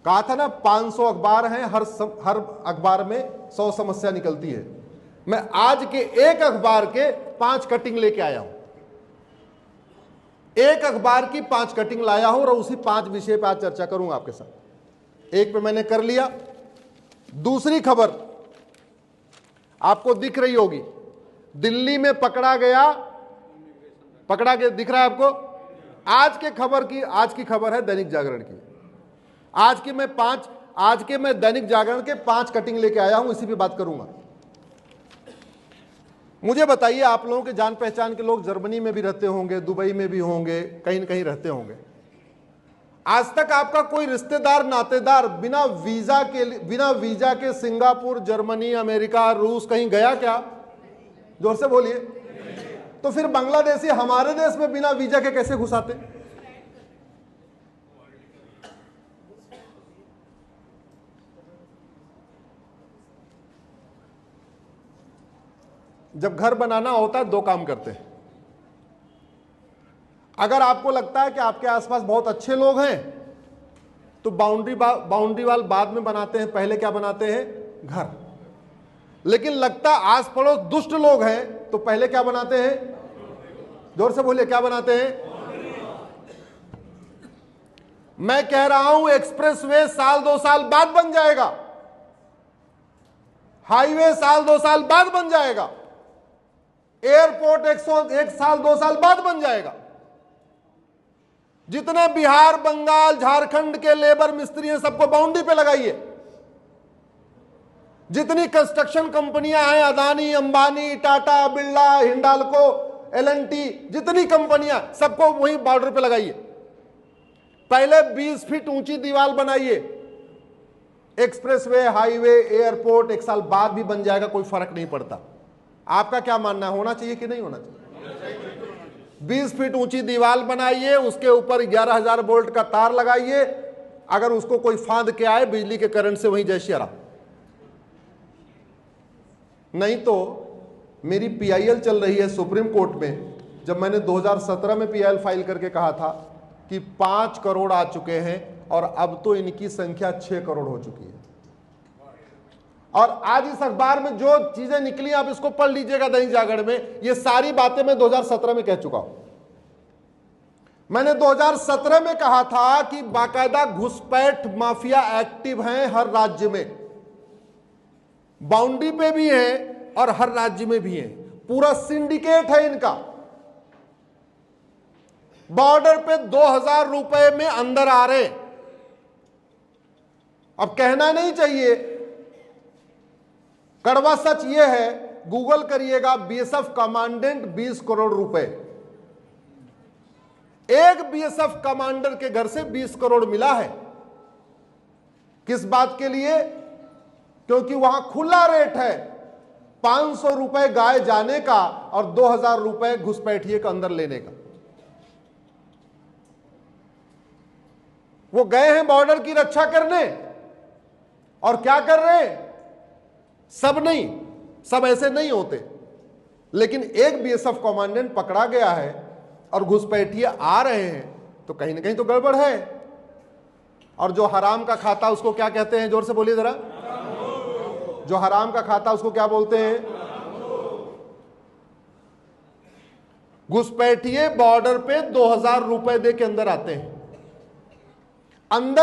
कहा था ना 500 अखबार हैं, हर अखबार में 100 समस्या निकलती है। मैं आज के एक अखबार के 5 कटिंग लेके आया हूं, एक अखबार की 5 कटिंग लाया हूं और उसी 5 विषय पे आज चर्चा करूंगा आपके साथ। एक पे मैंने कर लिया। दूसरी खबर आपको दिख रही होगी, दिल्ली में पकड़ा गया दिख रहा है आपको। आज की खबर है दैनिक जागरण की। आज के मैं दैनिक जागरण के 5 कटिंग लेके आया हूं, इसी पे बात करूंगा। मुझे बताइए, आप लोगों के जान पहचान के लोग जर्मनी में भी रहते होंगे, दुबई में भी होंगे, कहीं न कहीं रहते होंगे। आज तक आपका कोई रिश्तेदार नातेदार बिना वीजा के सिंगापुर, जर्मनी, अमेरिका, रूस कहीं गया क्या? जोर से बोलिए। तो फिर बांग्लादेशी हमारे देश में बिना वीजा के कैसे घुस आते? जब घर बनाना होता है 2 काम करते हैं। अगर आपको लगता है कि आपके आसपास बहुत अच्छे लोग हैं तो बाउंड्री वाल बाद में बनाते हैं, पहले क्या बनाते हैं? घर। लेकिन लगता आस पड़ोस दुष्ट लोग हैं तो पहले क्या बनाते हैं? जोर से बोलिए, क्या बनाते हैं? मैं कह रहा हूं एक्सप्रेसवे साल 2 साल बाद बन जाएगा, हाईवे साल 2 साल बाद बन जाएगा, एयरपोर्ट 1 साल 2 साल बाद बन जाएगा। जितने बिहार, बंगाल, झारखंड के लेबर मिस्त्री हैं सबको बाउंड्री पे लगाइए। जितनी कंस्ट्रक्शन कंपनियां हैं, अदानी, अंबानी, टाटा, बिरला, हिंडाल्को, एल&टी, जितनी कंपनियां, सबको वही बॉर्डर पे लगाइए। पहले 20 फीट ऊंची दीवार बनाइए। एक्सप्रेसवे, हाईवे, एयरपोर्ट 1 साल बाद भी बन जाएगा, कोई फर्क नहीं पड़ता। आपका क्या मानना है, होना चाहिए कि नहीं होना चाहिए? 20 फीट ऊंची दीवार बनाइए, उसके ऊपर 11,000 वोल्ट का तार लगाइए। अगर उसको कोई फांद के आए बिजली के करंट से, वहीं जय श्री राम। नहीं तो मेरी पीआईएल चल रही है सुप्रीम कोर्ट में। जब मैंने 2017 में पीआईएल फाइल करके कहा था कि 5 करोड़ आ चुके हैं और अब तो इनकी संख्या 6 करोड़ हो चुकी है। और आज इस अखबार में जो चीजें निकली, आप इसको पढ़ लीजिएगा दैनिक जागरण में। ये सारी बातें मैं 2017 में कह चुका हूं। मैंने 2017 में कहा था कि बाकायदा घुसपैठ माफिया एक्टिव हैं हर राज्य में, बाउंड्री पे भी हैं और हर राज्य में भी हैं। पूरा सिंडिकेट है इनका। बॉर्डर पे 2,000 रुपए में अंदर आ रहे। अब कहना नहीं चाहिए, कड़वा सच यह है, गूगल करिएगा, बीएसएफ कमांडेंट 20 करोड़ रुपए। एक बीएसएफ कमांडर के घर से 20 करोड़ मिला है। किस बात के लिए? क्योंकि वहां खुला रेट है, 500 रुपए गाय जाने का और 2,000 रुपए घुसपैठिए का अंदर लेने का। वो गए हैं बॉर्डर की रक्षा करने, और क्या कर रहे हैं? सब नहीं, सब ऐसे नहीं होते, लेकिन एक बीएसएफ कमांडेंट पकड़ा गया है और घुसपैठिए आ रहे हैं, तो कहीं ना कहीं तो गड़बड़ है। और जो हराम का खाता उसको क्या कहते हैं? जोर से बोलिए जरा। जो हराम का खाता उसको क्या बोलते हैं? घुसपैठिए बॉर्डर पे 2,000 रुपए दे के अंदर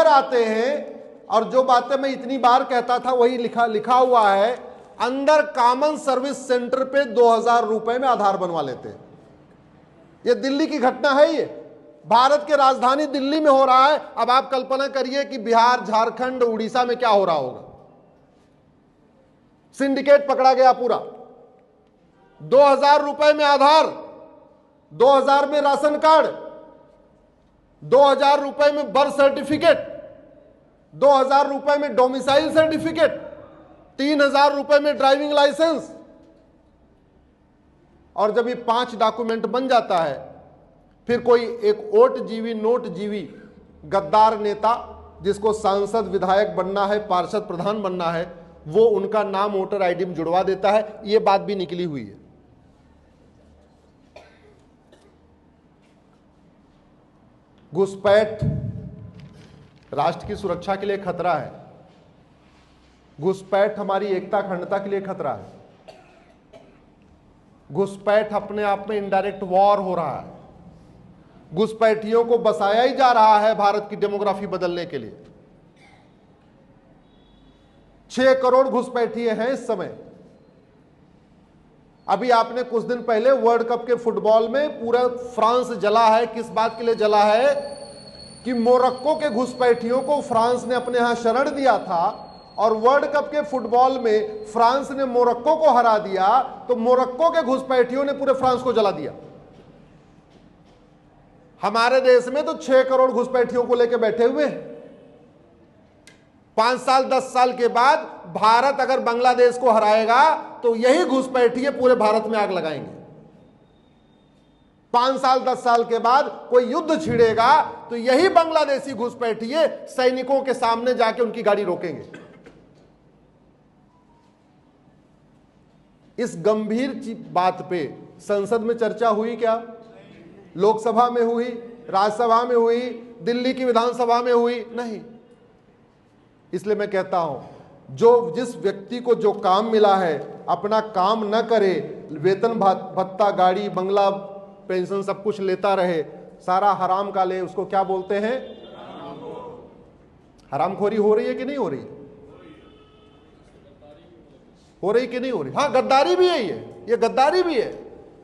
आते हैं, और जो बातें मैं इतनी बार कहता था वही लिखा हुआ है। अंदर कॉमन सर्विस सेंटर पे 2,000 रुपए में आधार बनवा लेते हैं। ये दिल्ली की घटना है, ये भारत के राजधानी दिल्ली में हो रहा है। अब आप कल्पना करिए कि बिहार, झारखंड, उड़ीसा में क्या हो रहा होगा। सिंडिकेट पकड़ा गया पूरा। 2,000 रुपए में आधार, 2,000 में राशन कार्ड, 2,000 रुपए में बर्थ सर्टिफिकेट, 2,000 रुपए में डोमिसाइल सर्टिफिकेट, 3,000 रुपए में ड्राइविंग लाइसेंस। और जब ये 5 डॉक्यूमेंट बन जाता है, फिर कोई एक ओट जीवी नोट जीवी गद्दार नेता जिसको सांसद, विधायक बनना है, पार्षद, प्रधान बनना है, वो उनका नाम वोटर आईडी में जुड़वा देता है। ये बात भी निकली हुई है। घुसपैठ राष्ट्र की सुरक्षा के लिए खतरा है, घुसपैठ हमारी एकता अखंडता के लिए खतरा है, घुसपैठ अपने आप में इनडायरेक्ट वॉर हो रहा है, घुसपैठियों को बसाया ही जा रहा है भारत की डेमोग्राफी बदलने के लिए। 6 करोड़ घुसपैठिए हैं इस समय। अभी आपने कुछ दिन पहले वर्ल्ड कप के फुटबॉल में पूरा फ्रांस जला है। किस बात के लिए जला है? कि मोरक्को के घुसपैठियों को फ्रांस ने अपने यहां शरण दिया था और वर्ल्ड कप के फुटबॉल में फ्रांस ने मोरक्को को हरा दिया, तो मोरक्को के घुसपैठियों ने पूरे फ्रांस को जला दिया। हमारे देश में तो 6 करोड़ घुसपैठियों को लेकर बैठे हुए हैं। 5 साल 10 साल के बाद भारत अगर बांग्लादेश को हराएगा तो यही घुसपैठिए पूरे भारत में आग लगाएंगे। 5 साल 10 साल के बाद कोई युद्ध छिड़ेगा तो यही बांग्लादेशी घुसपैठिए सैनिकों के सामने जाके उनकी गाड़ी रोकेंगे। इस गंभीर बात पे संसद में चर्चा हुई क्या? लोकसभा में हुई, राज्यसभा में हुई, दिल्ली की विधानसभा में हुई? नहीं। इसलिए मैं कहता हूं जो जिस व्यक्ति को जो काम मिला है अपना काम न करे, वेतन भत्ता, गाड़ी, बंगला, पेंशन सब कुछ लेता रहे, सारा हराम का ले, उसको क्या बोलते हैं? हरामखोरी हो रही है कि नहीं हो रही? हो रही कि नहीं हो रही? हाँ, गद्दारी भी है ये गद्दारी भी है,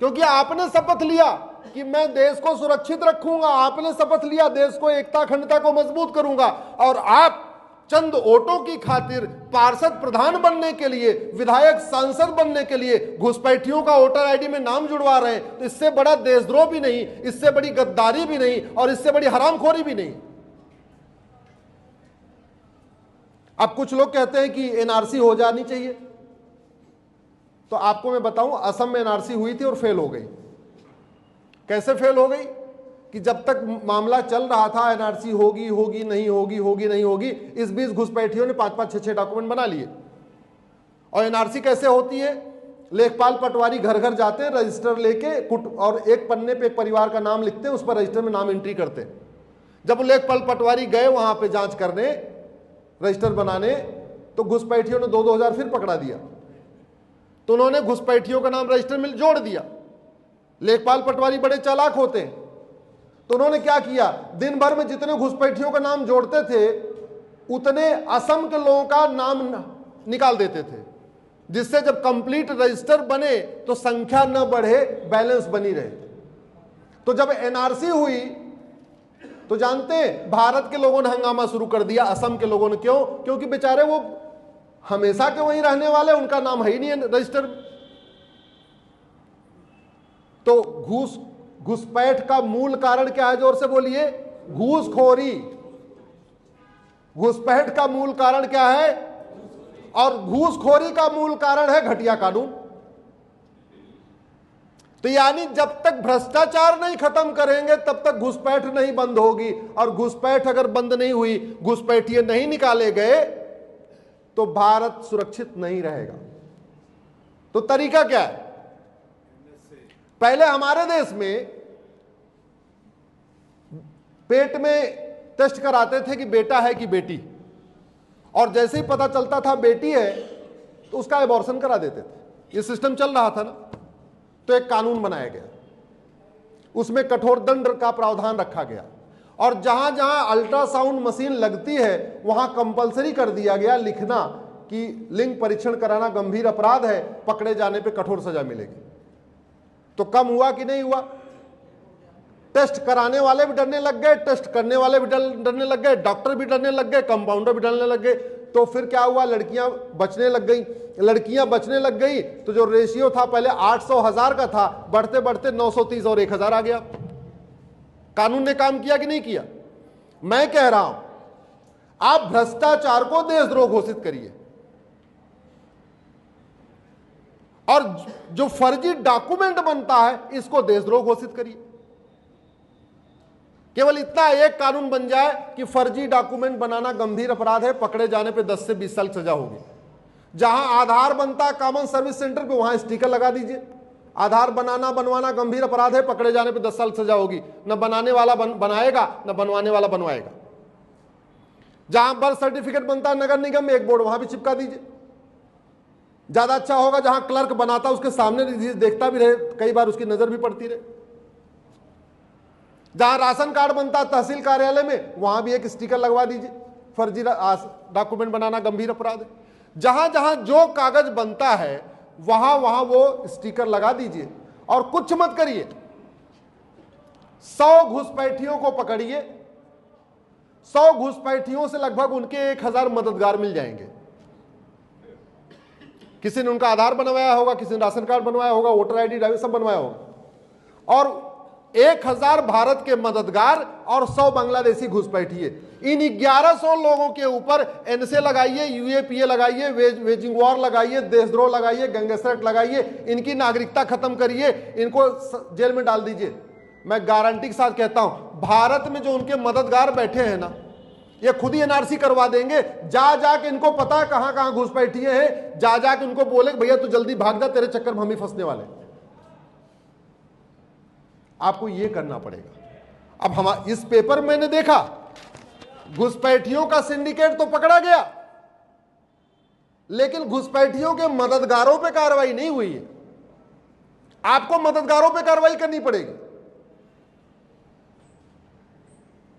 क्योंकि आपने शपथ लिया कि मैं देश को सुरक्षित रखूंगा, आपने शपथ लिया देश को एकता अखंडता को मजबूत करूंगा, और आप चंद वोटों की खातिर पार्षद प्रधान बनने के लिए, विधायक सांसद बनने के लिए घुसपैठियों का वोटर आईडी में नाम जुड़वा रहे हैं। तो इससे बड़ा देशद्रोह भी नहीं, इससे बड़ी गद्दारी भी नहीं, और इससे बड़ी हरामखोरी भी नहीं। अब कुछ लोग कहते हैं कि एनआरसी हो जानी चाहिए, तो आपको मैं बताऊं, असम में एनआरसी हुई थी और फेल हो गई। कैसे फेल हो गई? कि जब तक मामला चल रहा था एनआरसी होगी होगी नहीं होगी, होगी नहीं होगी, इस बीच घुसपैठियों ने 5-5 6-6 डॉक्यूमेंट बना लिए। और एनआरसी कैसे होती है? लेखपाल पटवारी घर घर जाते हैं, रजिस्टर लेके और एक पन्ने पे एक परिवार का नाम लिखते हैं, उस पर रजिस्टर में नाम एंट्री करते हैं। जब लेखपाल पटवारी गए वहां पे जांच करने, रजिस्टर बनाने, तो घुसपैठियों ने 2-2 हजार फिर पकड़ा दिया। तो उन्होंने घुसपैठियों का नाम रजिस्टर में जोड़ दिया। लेखपाल पटवारी बड़े चालाक होते हैं, तो उन्होंने क्या किया, दिन भर में जितने घुसपैठियों का नाम जोड़ते थे उतने असम के लोगों का नाम निकाल देते थे, जिससे जब कंप्लीट रजिस्टर बने तो संख्या न बढ़े, बैलेंस बनी रहे। तो जब एनआरसी हुई तो जानते हैं भारत के लोगों ने हंगामा शुरू कर दिया, असम के लोगों ने। क्यों? क्योंकि बेचारे वो हमेशा के वहीं रहने वाले, उनका नाम है ही नहीं रजिस्टर। तो घुसपैठ का मूल कारण क्या है? जोर से बोलिए। घूसखोरी। घुसपैठ का मूल कारण क्या है? और घूसखोरी का मूल कारण है घटिया कानून। तो यानी जब तक भ्रष्टाचार नहीं खत्म करेंगे तब तक घुसपैठ नहीं बंद होगी, और घुसपैठ अगर बंद नहीं हुई, घुसपैठिए नहीं निकाले गए, तो भारत सुरक्षित नहीं रहेगा। तो तरीका क्या है? पहले हमारे देश में पेट में टेस्ट कराते थे कि बेटा है कि बेटी, और जैसे ही पता चलता था बेटी है तो उसका एबॉर्शन करा देते थे। ये सिस्टम चल रहा था ना। तो एक कानून बनाया गया, उसमें कठोर दंड का प्रावधान रखा गया, और जहां जहां अल्ट्रासाउंड मशीन लगती है वहां कंपलसरी कर दिया गया लिखना कि लिंग परीक्षण कराना गंभीर अपराध है, पकड़े जाने पे कठोर सजा मिलेगी। तो कम हुआ कि नहीं हुआ? टेस्ट कराने वाले भी डरने लग गए, टेस्ट करने वाले भी डरने लग गए, डॉक्टर भी डरने लग गए, कंपाउंडर भी डरने लग गए। तो फिर क्या हुआ? लड़कियां बचने लग गई। लड़कियां बचने लग गई तो जो रेशियो था पहले 800,000 का था, बढ़ते बढ़ते 930 और 1000 आ गया। कानून ने काम किया कि नहीं किया? मैं कह रहा हूं आप भ्रष्टाचार को देशद्रोह घोषित करिए, और जो फर्जी डॉक्यूमेंट बनता है इसको देशद्रोह घोषित करिए। केवल इतना एक कानून बन जाए कि फर्जी डॉक्यूमेंट बनाना गंभीर अपराध है, पकड़े जाने पे 10 से 20 साल सजा होगी। जहां आधार बनता है कॉमन सर्विस सेंटर पे, वहां स्टिकर लगा दीजिए, आधार बनाना बनवाना गंभीर अपराध है, पकड़े जाने पे 10 साल सजा होगी। न बनाने वाला बनाएगा, न बनवाने वाला बनवाएगा। जहां बर्थ सर्टिफिकेट बनता है नगर निगम में, एक बोर्ड वहां भी चिपका दीजिए। ज्यादा अच्छा होगा जहां क्लर्क बनाता उसके सामने देखता भी रहे, कई बार उसकी नजर भी पड़ती रहे। जहां राशन कार्ड बनता है तहसील कार्यालय में, वहां भी एक स्टिकर लगवा दीजिए, फर्जी डॉक्यूमेंट बनाना गंभीर अपराध है। जहां जहां जो कागज बनता है वहां वहां वो स्टिकर लगा दीजिए। और कुछ मत करिए, 100 घुसपैठियों को पकड़िए, 100 घुसपैठियों से लगभग उनके 1000 मददगार मिल जाएंगे। किसी ने उनका आधार बनवाया होगा, किसी ने राशन कार्ड बनवाया होगा, वोटर आईडी ड्राइवर सब बनवाया होगा। और 1000 भारत के मददगार और 100 बांग्लादेशी घुसपैठिए। इन 1100 लोगों के ऊपर एनसे लगाइए, यूएपीए लगाइए, वेजिंग वॉर लगाइए, देशद्रोह लगाइए, गैंगस्टर लगाइए, इनकी नागरिकता खत्म करिए, इनको जेल में डाल दीजिए। मैं गारंटी के साथ कहता हूं, भारत में जो उनके मददगार बैठे हैं ना, ये खुद ही एनआरसी करवा देंगे। जा जाके इनको पता है कहां कहां घुसपैठिए हैं, जा जाके उनको बोले भैया तू जल्दी भाग जा, तेरे चक्कर में हम ही फंसने वाले। आपको ये करना पड़ेगा। अब हम इस पेपर मैंने देखा, घुसपैठियों का सिंडिकेट तो पकड़ा गया, लेकिन घुसपैठियों के मददगारों पे कार्रवाई नहीं हुई है। आपको मददगारों पे कार्रवाई करनी पड़ेगी।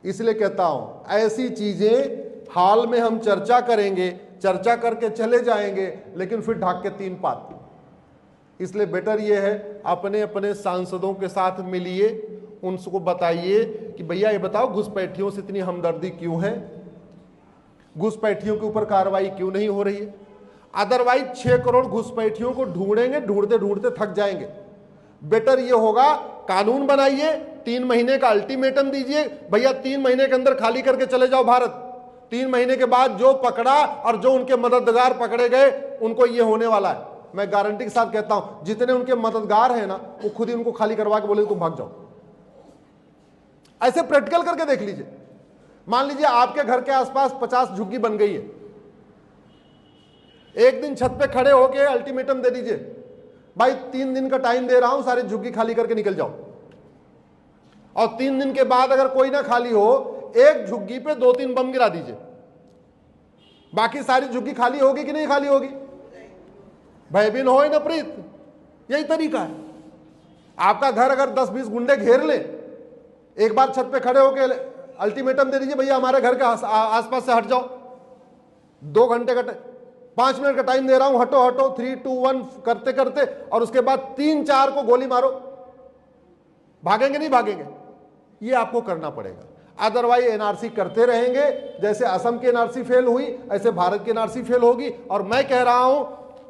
इसलिए कहता हूं, ऐसी चीजें हाल में हम चर्चा करेंगे, चर्चा करके चले जाएंगे, लेकिन फिर ढाक के 3 पात। इसलिए बेटर ये है, अपने अपने सांसदों के साथ मिलिए, उनको बताइए कि भैया ये बताओ घुसपैठियों से इतनी हमदर्दी क्यों है, घुसपैठियों के ऊपर कार्रवाई क्यों नहीं हो रही है। अदरवाइज 6 करोड़ घुसपैठियों को ढूंढेंगे, ढूंढते ढूंढते थक जाएंगे। बेटर ये होगा, कानून बनाइए, 3 महीने का अल्टीमेटम दीजिए, भैया 3 महीने के अंदर खाली करके चले जाओ भारत। 3 महीने के बाद जो पकड़ा और जो उनके मददगार पकड़े गए, उनको ये होने वाला है। मैं गारंटी के साथ कहता हूं, जितने उनके मददगार हैं ना, वो खुद ही उनको खाली करवा के बोले तुम भाग जाओ। ऐसे प्रैक्टिकल करके देख लीजिए। मान लीजिए आपके घर के आसपास 50 झुग्गी बन गई है, एक दिन छत पे खड़े होके अल्टीमेटम दे दीजिए, भाई 3 दिन का टाइम दे रहा हूं, सारी झुग्गी खाली करके निकल जाओ। और 3 दिन के बाद अगर कोई ना खाली हो, एक झुग्गी पे 2-3 बम गिरा दीजिए, बाकी सारी झुग्गी खाली होगी कि नहीं खाली होगी? भयभीन हो ना प्रीत, यही तरीका है। आपका घर अगर 10-20 गुंडे घेर ले, एक बार छत पे खड़े होके अल्टीमेटम दे दीजिए, भैया हमारे घर के आसपास से हट जाओ, 2 घंटे का 5 मिनट का टाइम दे रहा हूं, हटो हटो, 3, 2, 1 करते करते, और उसके बाद 3-4 को गोली मारो। भागेंगे नहीं भागेंगे? ये आपको करना पड़ेगा। अदरवाइज एनआरसी करते रहेंगे, जैसे असम की एनआरसी फेल हुई, ऐसे भारत की एनआरसी फेल होगी। और मैं कह रहा हूं,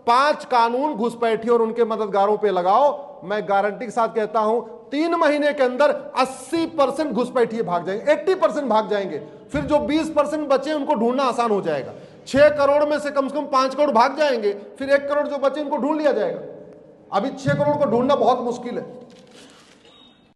5 कानून घुसपैठियों और उनके मददगारों पे लगाओ। मैं गारंटी के साथ कहता हूं, 3 महीने के अंदर 80% घुसपैठिए भाग जाएंगे, 80% भाग जाएंगे। फिर जो 20% बचे उनको ढूंढना आसान हो जाएगा। 6 करोड़ में से कम 5 करोड़ भाग जाएंगे, फिर 1 करोड़ जो बचे उनको ढूंढ लिया जाएगा। अभी 6 करोड़ को ढूंढना बहुत मुश्किल है।